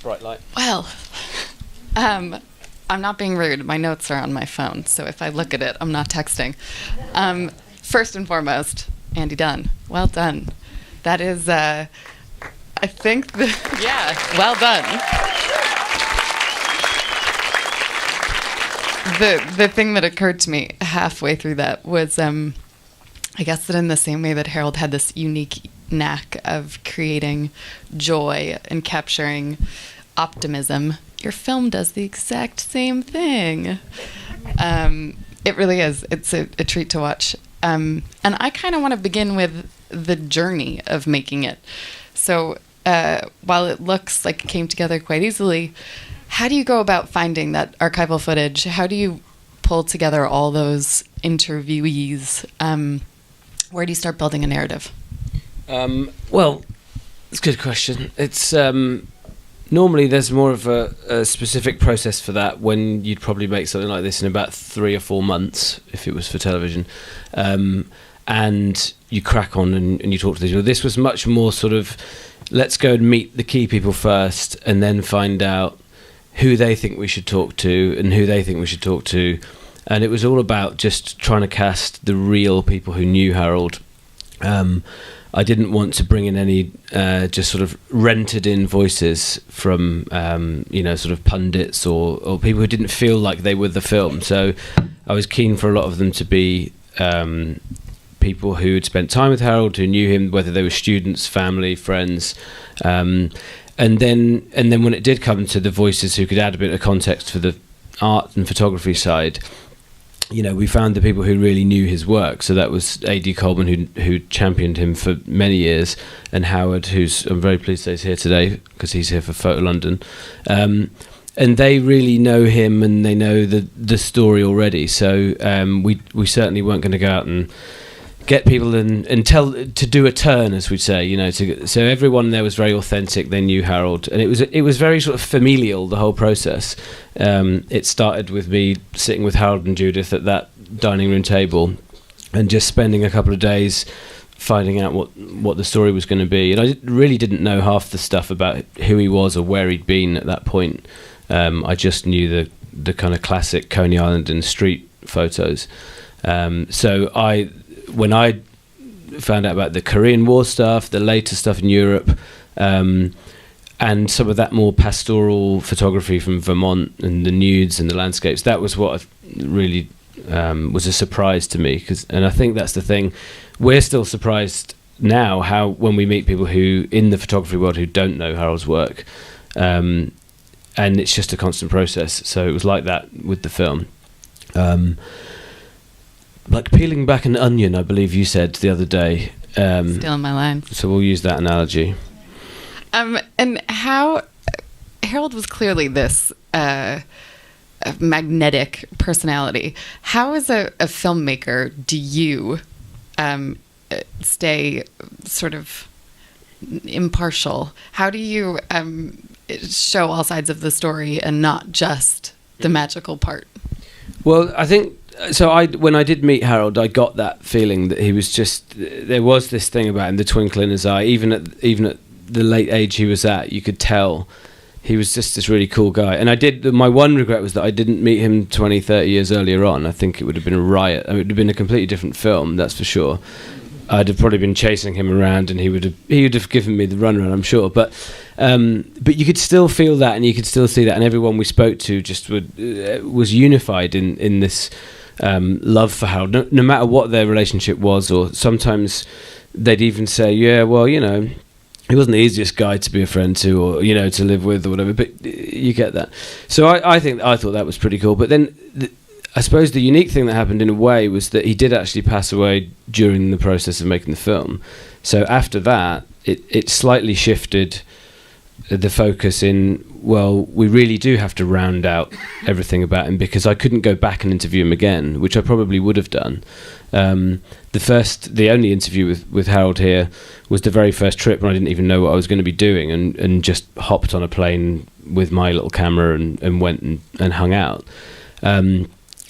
bright light. Well, I'm not being rude. My notes are on my phone, so if I look at it, I'm not texting. First and foremost, Andy Dunn. Well done. That is, I think, well done. The thing that occurred to me halfway through that was, I guess that in the same way that Harold had this unique knack of creating joy and capturing optimism, your film does the exact same thing. It really is. It's a treat to watch. And I kind of want to begin with the journey of making it. So while it looks like it came together quite easily, how do you go about finding that archival footage? How do you pull together all those interviewees? Where do you start building a narrative? Well, it's a good question. It's normally there's more of a specific process for that when you'd probably make something like this in about 3 or 4 months if it was for television. And you crack on and you talk to these people. This was much more sort of, let's go and meet the key people first and then find out who they think we should talk to and who they think we should talk to. And it was all about just trying to cast the real people who knew Harold. I didn't want to bring in any just sort of rented in voices from, sort of pundits or people who didn't feel like they were the film. So I was keen for a lot of them to be people who had spent time with Harold, who knew him, whether they were students, family, friends. And then when it did come to the voices who could add a bit of context for the art and photography side, we found the people who really knew his work. So that was A.D. Coleman, who championed him for many years, and Howard, who's, I'm very pleased to say, is here today because he's here for Photo London. And they really know him and they know the story already. So we certainly weren't going to go out and get people and tell to do a turn, as we'd say, so everyone there was very authentic. They knew Harold, and it was very sort of familial, the whole process. It started with me sitting with Harold and Judith at that dining room table and just spending a couple of days finding out what the story was going to be. And I really didn't know half the stuff about who he was or where he'd been at that point. I just knew the kind of classic Coney Island and street photos. So when I found out about the Korean War stuff, the later stuff in Europe, and some of that more pastoral photography from Vermont and the nudes and the landscapes, that was what really was a surprise to me. And I think that's the thing. We're still surprised now how when we meet people who in the photography world who don't know Harold's work, and it's just a constant process. So it was like that with the film. Like peeling back an onion, I believe you said the other day. Stealing my line. So we'll use that analogy. And how Harold was clearly this magnetic personality. How, as a filmmaker, do you stay sort of impartial? How do you show all sides of the story and not just the magical part? Well, I think so. When I did meet Harold, I got that feeling that he was just, there was this thing about him, the twinkle in his eye. Even at the late age he was at, you could tell he was just this really cool guy. And my one regret was that I didn't meet him 20, 30 years earlier on. I think it would have been a riot. I mean, it would have been a completely different film, that's for sure. I'd have probably been chasing him around, and he would have given me the runaround, I'm sure. But you could still feel that, and you could still see that, and everyone we spoke to just was unified in this love for Harold, no matter what their relationship was. Or sometimes they'd even say, "Yeah, well, he wasn't the easiest guy to be a friend to, or to live with, or whatever." But you get that. So I thought that was pretty cool. But then I suppose the unique thing that happened in a way was that he did actually pass away during the process of making the film. So after that, it slightly shifted the focus in, well, we really do have to round out everything about him, because I couldn't go back and interview him again, which I probably would have done. The only interview with Harold here was the very first trip, and I didn't even know what I was going to be doing, and just hopped on a plane with my little camera and went and hung out.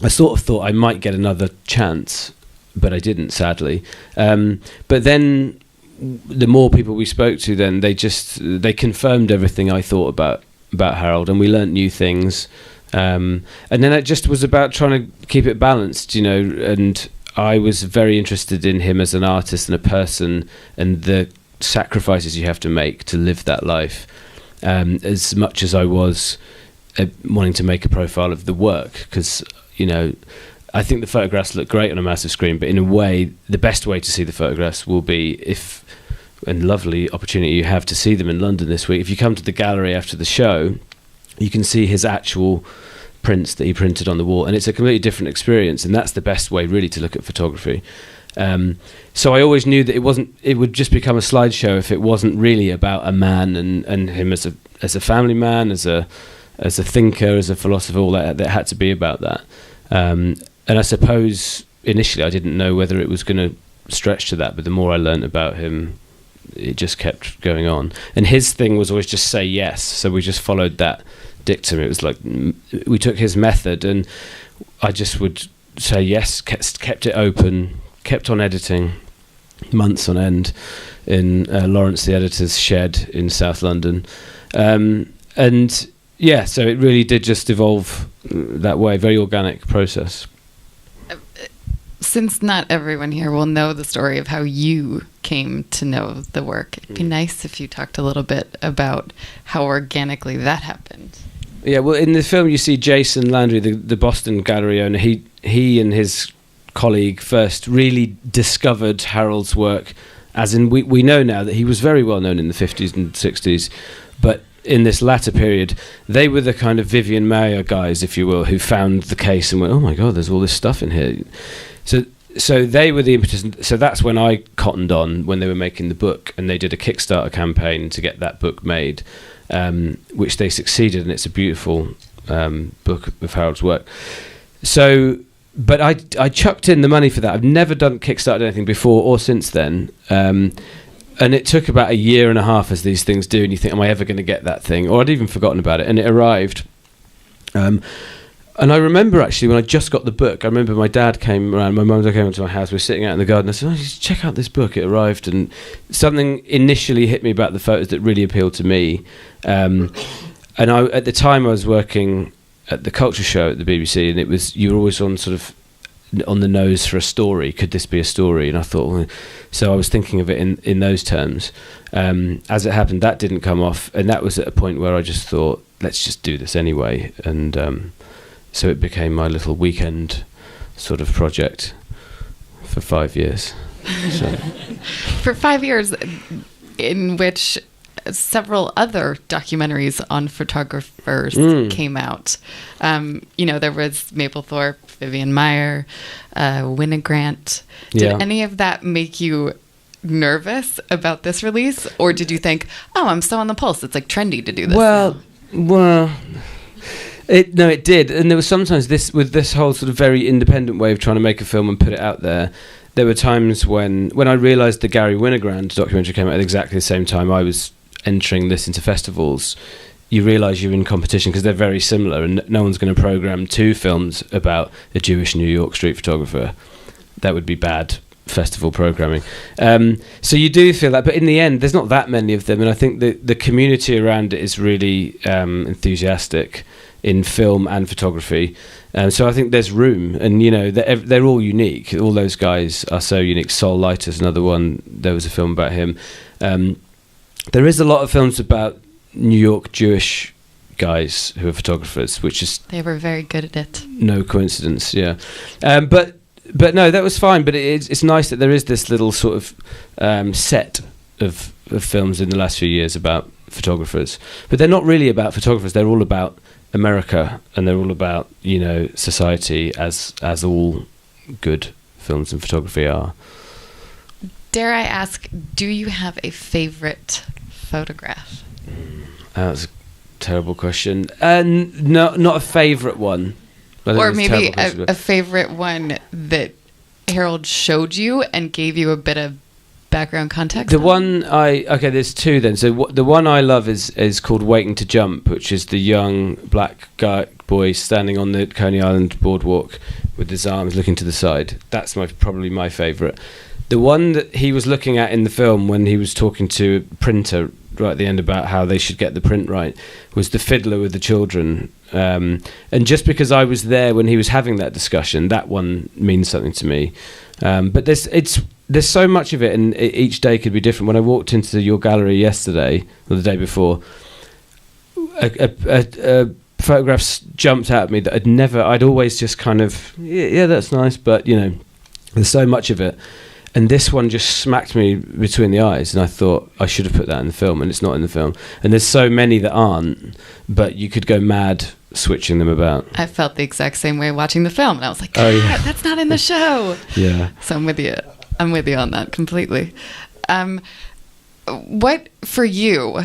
I sort of thought I might get another chance, but I didn't, sadly. But then the more people we spoke to, then they confirmed everything I thought about about Harold, and we learnt new things. And then it just was about trying to keep it balanced, you know, and I was very interested in him as an artist and a person, and the sacrifices you have to make to live that life, as much as I was wanting to make a profile of the work, because, you know, I think the photographs look great on a massive screen, but in a way, the best way to see the photographs will be and lovely opportunity you have to see them in London this week. If you come to the gallery after the show, you can see his actual prints that he printed on the wall, and it's a completely different experience, and that's the best way really to look at photography. So I always knew that it would just become a slideshow if it wasn't really about a man and him as a family man, as a thinker, as a philosopher. All that had to be about that. And I suppose initially I didn't know whether it was going to stretch to that, but the more I learned about him, it just kept going on. And his thing was always just say yes, so we just followed that dictum. It was like we took his method, and I just would say yes, kept it open, kept on editing months on end in Lawrence the editor's shed in South London, and yeah, so it really did just evolve that way, very organic process. Since not everyone here will know the story of how you came to know the work, it'd be nice if you talked a little bit about how organically that happened. Yeah, well, in the film you see Jason Landry, the Boston gallery owner. He and his colleague first really discovered Harold's work, as in we know now that he was very well known in the 50s and 60s, but in this latter period, they were the kind of Vivian Maier guys, if you will, who found the case and went, oh my God, there's all this stuff in here. So they were the impetus. So that's when I cottoned on, when they were making the book, and they did a Kickstarter campaign to get that book made, which they succeeded, and it's a beautiful book of Harold's work. So, but I chucked in the money for that. I've never done Kickstarter anything before or since then. And it took about a year and a half, as these things do, and you think, am I ever going to get that thing? Or I'd even forgotten about it, and it arrived. And I remember, actually, when I just got the book, I remember my dad came around, my mum came into my house, we were sitting out in the garden, I said, just check out this book, it arrived, and something initially hit me about the photos that really appealed to me. And at the time I was working at the Culture Show at the BBC, and you were always on sort of on the nose for a story. Could this be a story? And I thought, well, so I was thinking of it in those terms. As it happened, that didn't come off, and that was at a point where I just thought, let's just do this anyway. And so it became my little weekend sort of project for 5 years. So. For 5 years, in which several other documentaries on photographers came out. There was Mapplethorpe, Vivian Maier, Winogrand. Did any of that make you nervous about this release? Or did you think, oh, I'm so on the pulse, it's like trendy to do this? Well, it did. And there was sometimes with this whole sort of very independent way of trying to make a film and put it out there, there were times when I realised the Gary Winogrand documentary came out at exactly the same time I was entering this into festivals. You realise you're in competition because they're very similar, and no one's going to programme 2 films about a Jewish New York street photographer. That would be bad festival programming. So you do feel that, but in the end, there's not that many of them, and I think the community around it is really enthusiastic in film and photography. So I think there's room, and they're all unique. All those guys are so unique. Sol Leiter's another one. There was a film about him. There is a lot of films about New York Jewish guys who are photographers, which is... They were very good at it. No coincidence, yeah. But no, that was fine. But it's nice that there is this little sort of set of films in the last few years about photographers. But they're not really about photographers. They're all about America, and they're all about, society, as all good films and photography are. Dare I ask, do you have a favorite photograph? That's a terrible question. No, not a favourite one. Or maybe a favourite one that Harold showed you and gave you a bit of background context? There's 2 then. So the one I love is called Waiting to Jump, which is the young black boy standing on the Coney Island boardwalk with his arms looking to the side. That's probably my favourite. The one that he was looking at in the film when he was talking to a printer right at the end about how they should get the print right, was the fiddler with the children. And just because I was there when he was having that discussion, that one means something to me. But there's so much of it, and each day could be different. When I walked into your gallery yesterday, or the day before, a photographs jumped out at me that I'd always just kind of, yeah, that's nice, but, you know, there's so much of it. And this one just smacked me between the eyes, and I thought I should have put that in the film, and it's not in the film. And there's so many that aren't, but you could go mad switching them about. I felt the exact same way watching the film, and I was like, that's not in the show. Yeah. So I'm with you on that completely. What, for you,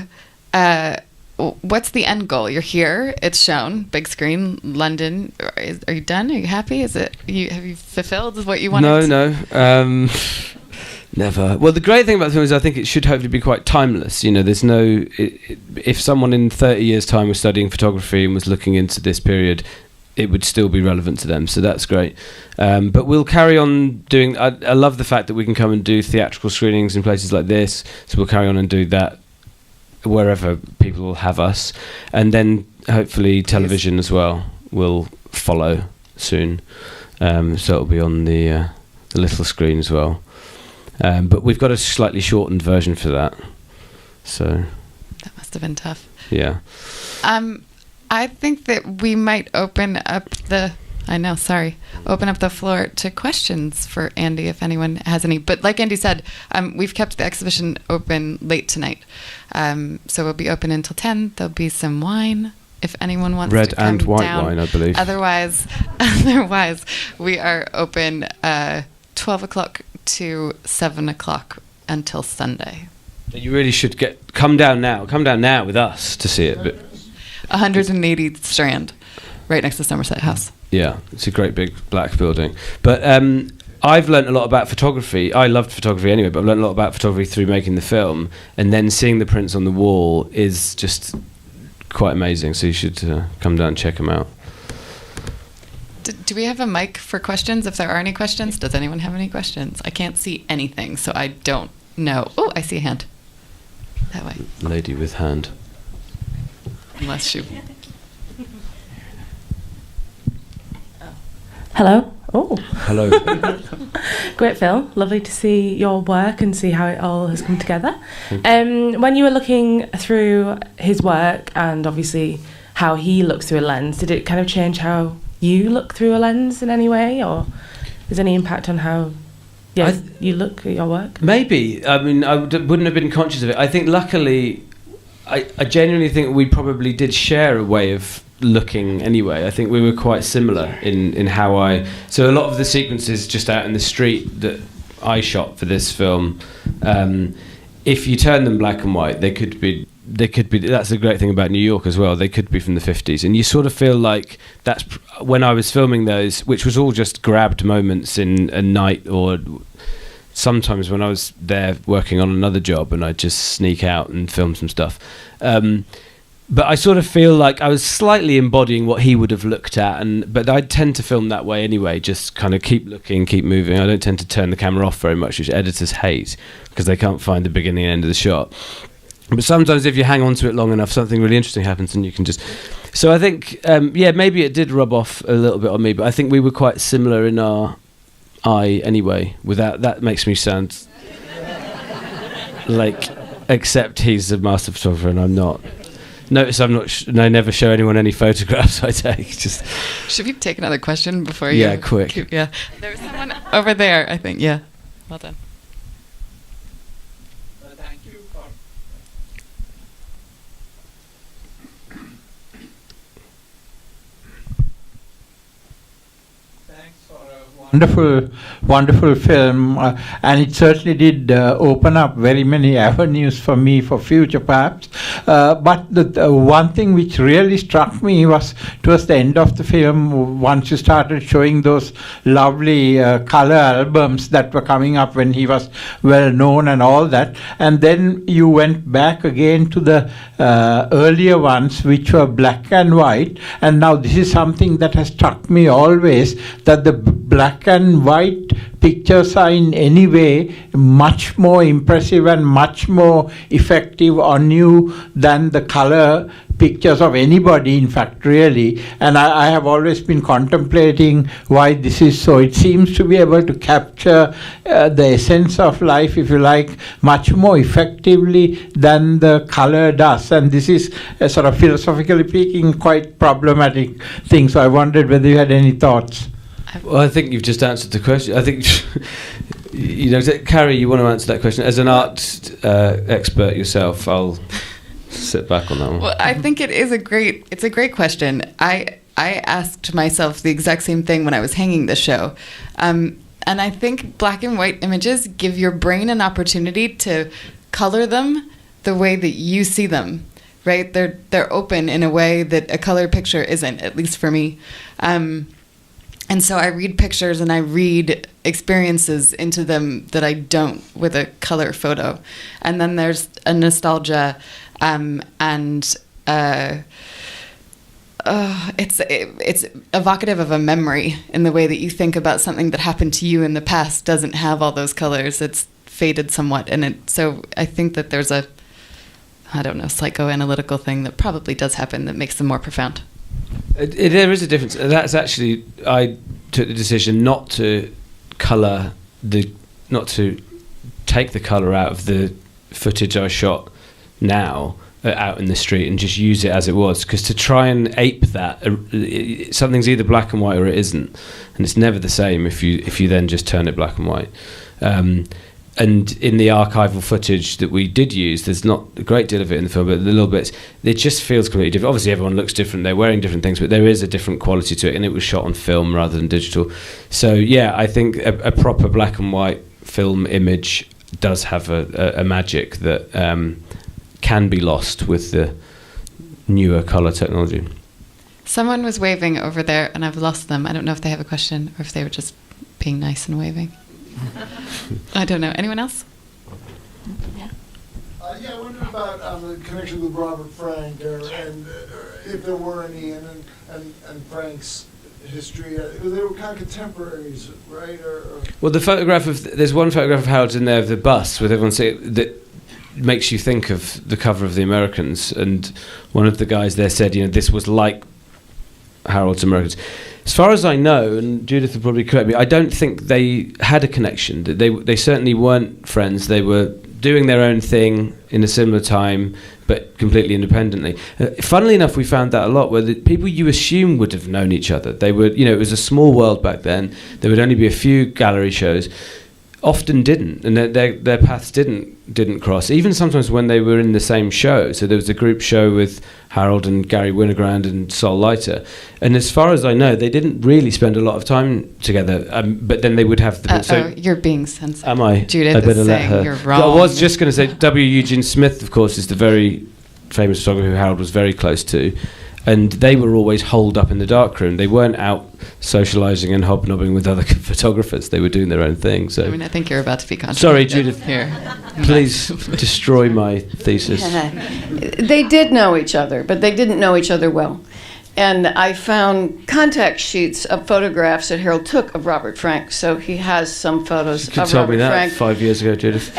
what's the end goal? You're here, it's shown, big screen, London. Are you done? Are you happy? Have you fulfilled what you wanted? No. Never. Well, the great thing about the film is I think it should hopefully be quite timeless. You know, there's no... if someone in 30 years' time was studying photography and was looking into this period, it would still be relevant to them. So that's great. But we'll carry on doing... I love the fact that we can come and do theatrical screenings in places like this. So we'll carry on and do that wherever people will have us. And then hopefully television as well will follow soon. So it'll be on the little screen as well. But we've got a slightly shortened version for that. So that must have been tough. Yeah. I think that we might open up the floor to questions for Andy if anyone has any. But like Andy said, we've kept the exhibition open late tonight. So we'll be open until 10. There'll be some wine if anyone wants red to come and white down. wine, I believe. Otherwise, we are open 12 o'clock to 7 o'clock until Sunday. You really should come down now with us to see it. But 180th Strand, right next to Somerset House. Yeah, it's a great big black building. But I've learnt a lot about photography. I loved photography anyway, but I've learnt a lot about photography through making the film, and then seeing the prints on the wall is just quite amazing. So you should come down and check them out. Do we have a mic for questions? If there are any questions, does anyone have any questions? I can't see anything, so I don't know. Oh, I see a hand. That way. Lady with hand. Unless you... Hello. Oh. Hello. Great film. Lovely to see your work and see how it all has come together. When you were looking through his work and obviously how he looks through a lens, did it kind of change how you look through a lens in any way, or is there any impact on how you look at your work? Maybe. I mean, I wouldn't have been conscious of it. I think luckily, I genuinely think we probably did share a way of looking anyway. I think we were quite similar in how so a lot of the sequences just out in the street that I shot for this film, if you turn them black and white, they could be, that's the great thing about New York as well, they could be from the 50s, and you sort of feel like that's when I was filming those, which was all just grabbed moments in a night, or sometimes when I was there working on another job and I'd just sneak out and film some stuff. But I sort of feel like I was slightly embodying what he would have looked at, but I tend to film that way anyway, just kind of keep looking, keep moving. I don't tend to turn the camera off very much, which editors hate because they can't find the beginning and end of the shot. But sometimes if you hang on to it long enough, something really interesting happens and you can just... So I think, maybe it did rub off a little bit on me, but I think we were quite similar in our eye anyway. That makes me sound like, except he's a master photographer and I'm not. Notice I'm not. I never show anyone any photographs I take. Just. Should we take another question before you? Yeah, quick. Yeah, there was someone over there. I think. Yeah, well done. Thank you for. Thanks for a wonderful film, and it certainly did open up very many avenues for me for future perhaps. But the one thing which really struck me was towards the end of the film, once you started showing those lovely color albums that were coming up when he was well known and all that, and then you went back again to the earlier ones which were black and white, and now this is something that has struck me always, that the black and white pictures are in any way much more impressive and much more effective on you than the color pictures of anybody, in fact, really. And I have always been contemplating why this is so. It seems to be able to capture the essence of life, if you like, much more effectively than the color does. And this is, sort of philosophically speaking, quite problematic thing. So I wondered whether you had any thoughts. Well, I think you've just answered the question. I think, Carrie, you want to answer that question? As an art expert yourself, I'll sit back on that one. Well, I think it's a great question. I asked myself the exact same thing when I was hanging the show. And I think black and white images give your brain an opportunity to color them the way that you see them, right? They're open in a way that a color picture isn't, at least for me. And so I read pictures and I read experiences into them that I don't with a color photo. And then there's a nostalgia it's evocative of a memory in the way that you think about something that happened to you in the past doesn't have all those colors. It's faded somewhat. So I think that there's a, psychoanalytical thing that probably does happen that makes them more profound. There is a difference. That's actually, I took the decision not to take the colour out of the footage I shot now out in the street and just use it as it was, because to try and ape that, something's either black and white or it isn't, and it's never the same if you then just turn it black and white. And in the archival footage that we did use, there's not a great deal of it in the film, but the little bits, it just feels completely different. Obviously, everyone looks different. They're wearing different things, but there is a different quality to it, and it was shot on film rather than digital. So, yeah, I think a proper black and white film image does have a magic that can be lost with the newer colour technology. Someone was waving over there, and I've lost them. I don't know if they have a question or if they were just being nice and waving. I don't know. Anyone else? Yeah, I wondered about the connection with Robert Frank, and if there were any, and Frank's history. They were kind of contemporaries, right? Well, there's one photograph of Harold in there of the bus with everyone saying that makes you think of the cover of the Americans, and one of the guys there said, this was like Harold's Americans. As far as I know, and Judith will probably correct me, I don't think they had a connection. They certainly weren't friends. They were doing their own thing in a similar time, but completely independently. Funnily enough, we found that a lot, where the people you assume would have known each other. They were, it was a small world back then. There would only be a few gallery shows. Often didn't, and their paths didn't cross. Even sometimes when they were in the same show. So there was a group show with Harold and Gary Winogrand and Sol Leiter, and as far as I know, they didn't really spend a lot of time together. But then they would have the. You're being sensitive. Am I? Judith I better is let saying her. You're wrong. I was just going to say W. Eugene Smith, of course, is the very famous photographer who Harold was very close to. And they were always holed up in the darkroom. They weren't out socialising and hobnobbing with other photographers. They were doing their own thing. So, I think you're about to be controversial. Sorry, Judith. Here, please destroy my thesis. They did know each other, but they didn't know each other well. And I found contact sheets of photographs that Harold took of Robert Frank. So he has some photos of Robert Frank. You told me that 5 years ago, Judith.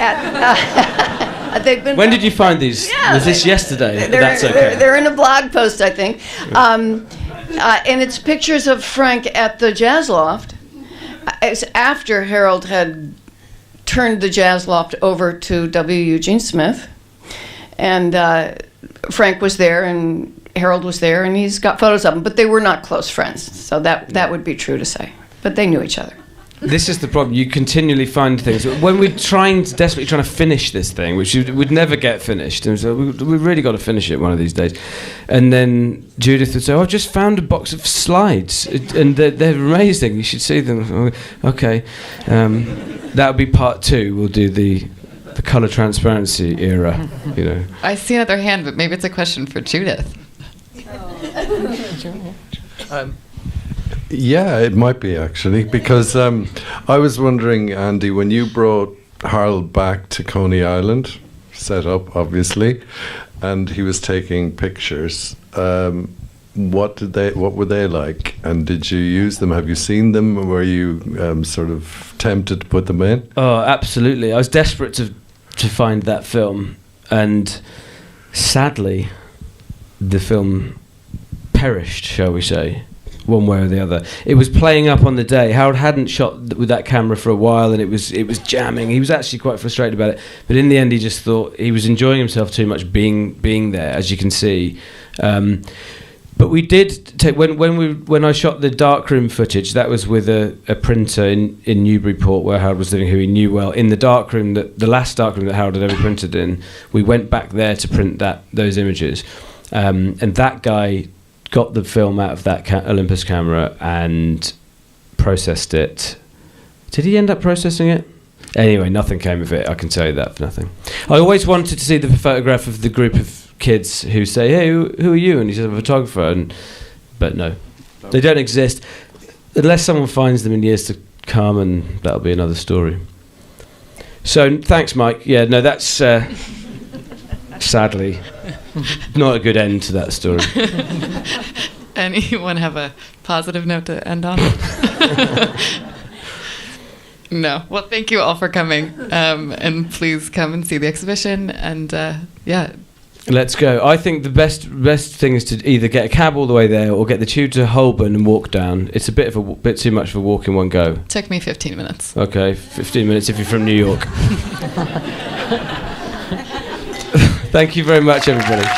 When did you find these? Yeah, was this yesterday? That's okay. They're in a blog post, I think. And it's pictures of Frank at the Jazz Loft. It's after Harold had turned the Jazz Loft over to W. Eugene Smith. And Frank was there, and Harold was there, and he's got photos of them. But they were not close friends, so that would be true to say. But they knew each other. This is the problem. You continually find things. When we're desperately trying to finish this thing, which would never get finished, and so we've really got to finish it one of these days. And then Judith would say, I've just found a box of slides, and they're amazing. You should see them. Okay. That would be part 2. We'll do the colour transparency era. I see another hand, but maybe it's a question for Judith. Yeah, it might be actually, because I was wondering, Andy, when you brought Harold back to Coney Island, set up obviously, and he was taking pictures, what were they like, and did you use them? Have you seen them? Or were you sort of tempted to put them in? Oh, absolutely. I was desperate to find that film, and sadly, the film perished, shall we say, one way or the other. It was playing up on the day. Harold hadn't shot with that camera for a while, and it was jamming. He was actually quite frustrated about it, but in the end, he just thought he was enjoying himself too much being there, as you can see. But we did take when I shot the darkroom footage. That was with a printer in Newburyport, where Harold was living, who he knew well. In the darkroom, the last darkroom that Harold had ever printed in, we went back there to print those images, and that guy got the film out of that Olympus camera and processed it. Did he end up processing it? Anyway, nothing came of it. I can tell you that for nothing. I always wanted to see the photograph of the group of kids who say, "Hey, who are you?" And he said, "I'm a photographer." But no, they don't exist unless someone finds them in years to come, and that'll be another story. So thanks, Mike. Yeah, no, that's sadly not a good end to that story. Anyone have a positive note to end on? No. Well, thank you all for coming, and please come and see the exhibition. And yeah. Let's go. I think the best thing is to either get a cab all the way there or get the tube to Holborn and walk down. It's a bit too much of a walk in one go. Took me 15 minutes. Okay, 15 minutes if you're from New York. Thank you very much, everybody.